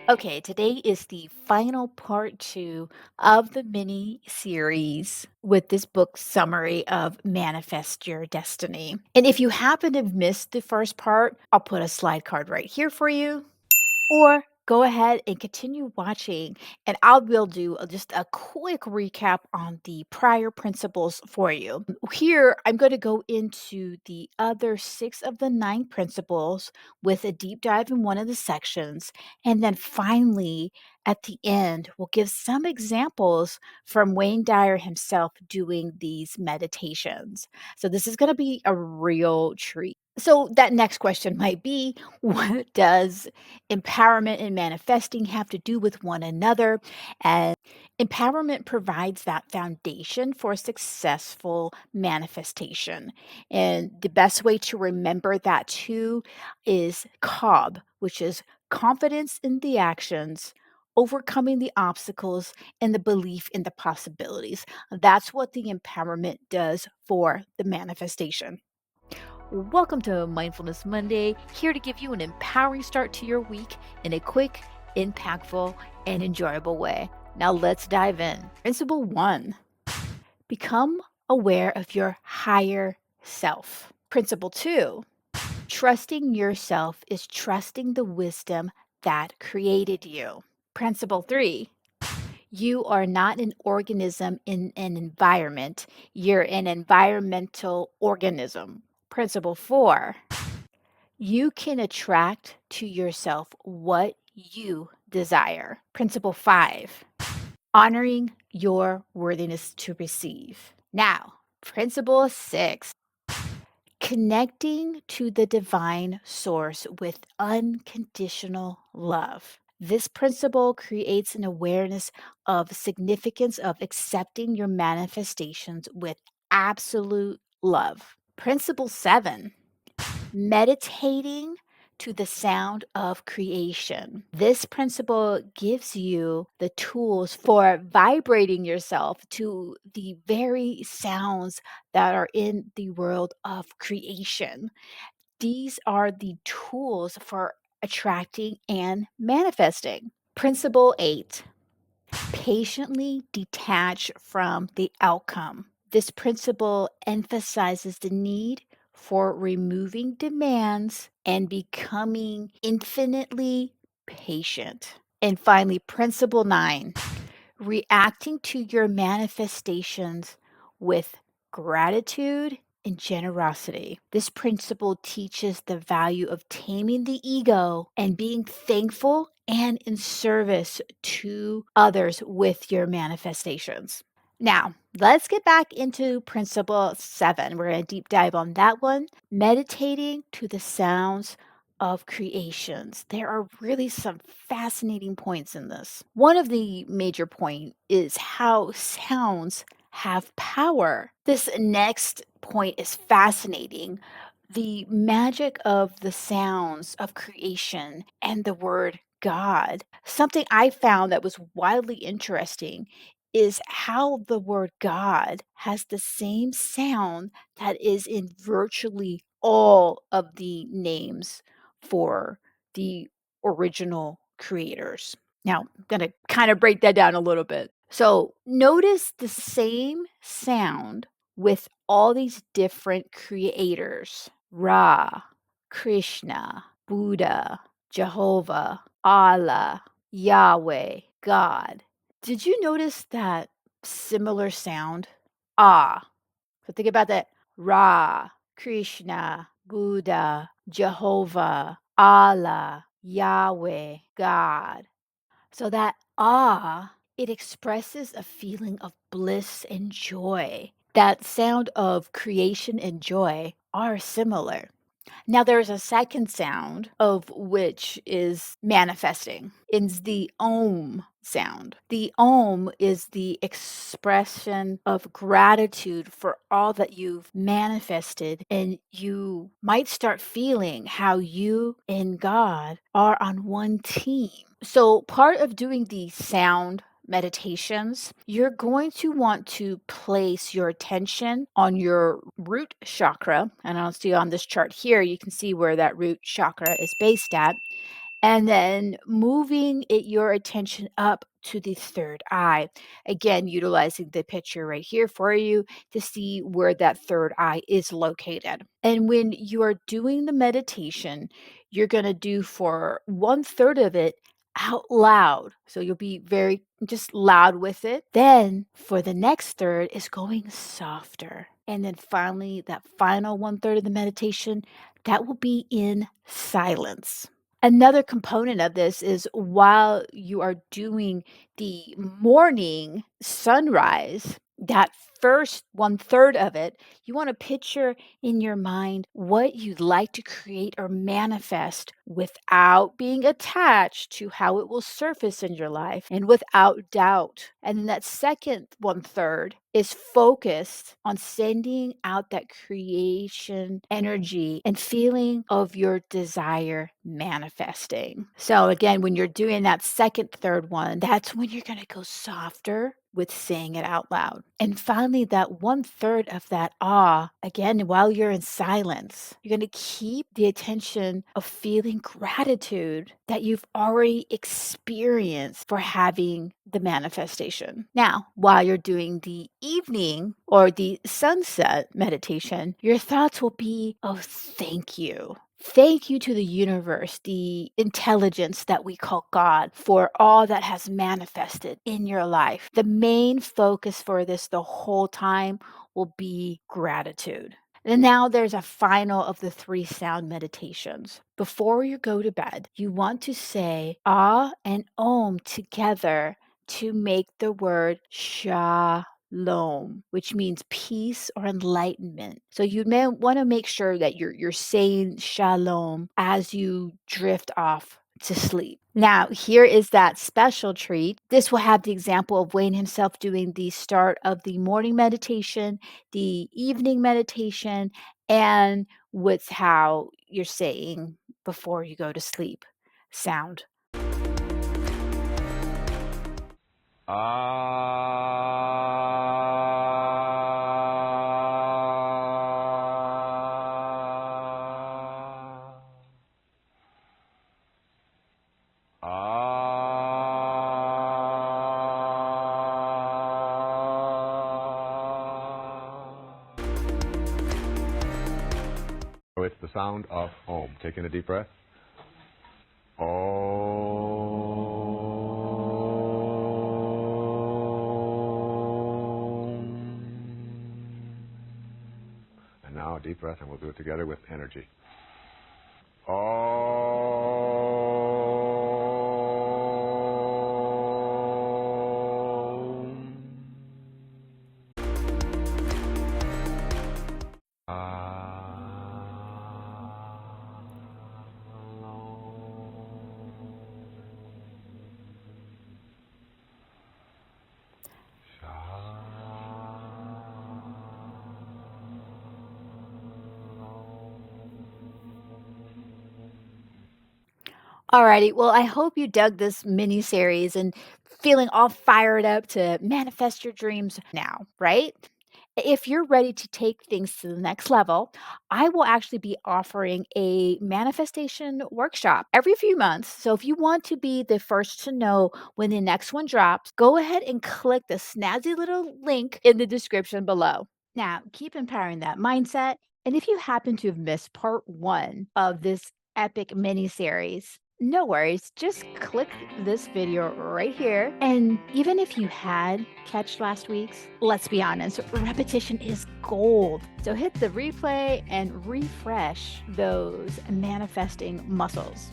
Okay, today is the final part two of the mini series with this book summary of Manifest Your Destiny. And if you happen to have missed the first part, I'll put a slide card right here for you. Or go ahead and continue watching, and I will do just a quick recap on the prior principles for you. Here, I'm going to go into the other 6 of the 9 principles with a deep dive in one of the sections. And then finally, at the end, we'll give some examples from Wayne Dyer himself doing these meditations. So, this is going to be a real treat. So, that next question might be, what does empowerment and manifesting have to do with one another? And empowerment provides that foundation for successful manifestation. And the best way to remember that too is COB, which is confidence in the actions, overcoming the obstacles, and the belief in the possibilities. That's what the empowerment does for the manifestation. Welcome to Mindfulness Monday, here to give you an empowering start to your week in a quick, impactful, and enjoyable way. Now let's dive in. Principle 1, become aware of your higher self. Principle 2, trusting yourself is trusting the wisdom that created you. Principle 3, you are not an organism in an environment, you're an environmental organism. Principle 4, you can attract to yourself what you desire. Principle 5, honoring your worthiness to receive. Now, principle 6, connecting to the divine source with unconditional love. This principle creates an awareness of significance of accepting your manifestations with absolute love. Principle 7, meditating to the sound of creation. This principle gives you the tools for vibrating yourself to the very sounds that are in the world of creation. These are the tools for attracting and manifesting. Principle 8, patiently detach from the outcome. This principle emphasizes the need for removing demands and becoming infinitely patient. And finally, principle 9, reacting to your manifestations with gratitude and generosity. This principle teaches the value of taming the ego and being thankful and in service to others with your manifestations. Now, let's get back into principle 7. We're going to deep dive on that one. Meditating to the sounds of creations. There are really some fascinating points in this. One of the major point is how sounds have power. This next point is fascinating. The magic of the sounds of creation and the word God. Something I found that was wildly interesting is how the word God has the same sound that is in virtually all of the names for the original creators. Now, I'm going to kind of break that down a little bit. So, notice the same sound with all these different creators: Ra, Krishna, Buddha, Jehovah, Allah, Yahweh, God. Did you notice that similar sound? Ah. So think about that. Ra, Krishna, Buddha, Jehovah, Allah, Yahweh, God. So that it expresses a feeling of bliss and joy. That sound of creation and joy are similar. Now, there's a second sound of which is manifesting. It's the Om sound. The Om is the expression of gratitude for all that you've manifested, and you might start feeling how you and God are on one team. So, part of doing the sound meditations, you're going to want to place your attention on your root chakra. And I'll see on this chart here, you can see where that root chakra is based at. And then moving your attention up to the third eye. Again, utilizing the picture right here for you to see where that third eye is located. And when you are doing the meditation, you're going to do for 1/3 of it out loud. So you'll be very just loud with it. Then for the next third is going softer. And then finally, that final 1/3 of the meditation, that will be in silence. Another component of this is while you are doing the morning sunrise, that first 1/3 of it, you want to picture in your mind what you'd like to create or manifest without being attached to how it will surface in your life and without doubt. And then that second 1/3 is focused on sending out that creation energy and feeling of your desire manifesting. So again, when you're doing that second, third one, that's when you're going to go softer with saying it out loud. And finally, that 1/3 of that awe, again, while you're in silence, you're going to keep the attention of feeling gratitude that you've already experienced for having the manifestation. Now, while you're doing the evening or the sunset meditation, your thoughts will be, oh, thank you. Thank you to the universe, the intelligence that we call God, for all that has manifested in your life. The main focus for this the whole time will be gratitude. And now there's a final of the 3 sound meditations. Before you go to bed, you want to say Ah and Om together to make the word Shalom, which means peace or enlightenment. So you may want to make sure that you're saying shalom as you drift off to sleep. Now, here is that special treat. This will have the example of Wayne himself doing the start of the morning meditation, the evening meditation, and with how you're saying before you go to sleep sound. It's the sound of Om. Taking a deep breath. Om. And now a deep breath, and we'll do it together with energy. Alrighty, well, I hope you dug this mini series and feeling all fired up to manifest your dreams now, right? If you're ready to take things to the next level, I will actually be offering a manifestation workshop every few months. So if you want to be the first to know when the next one drops, go ahead and click the snazzy little link in the description below. Now, keep empowering that mindset. And if you happen to have missed part 1 of this epic mini series, no worries, just click this video right here. And even if you had catch last week's, let's be honest, repetition is gold. So hit the replay and refresh those manifesting muscles.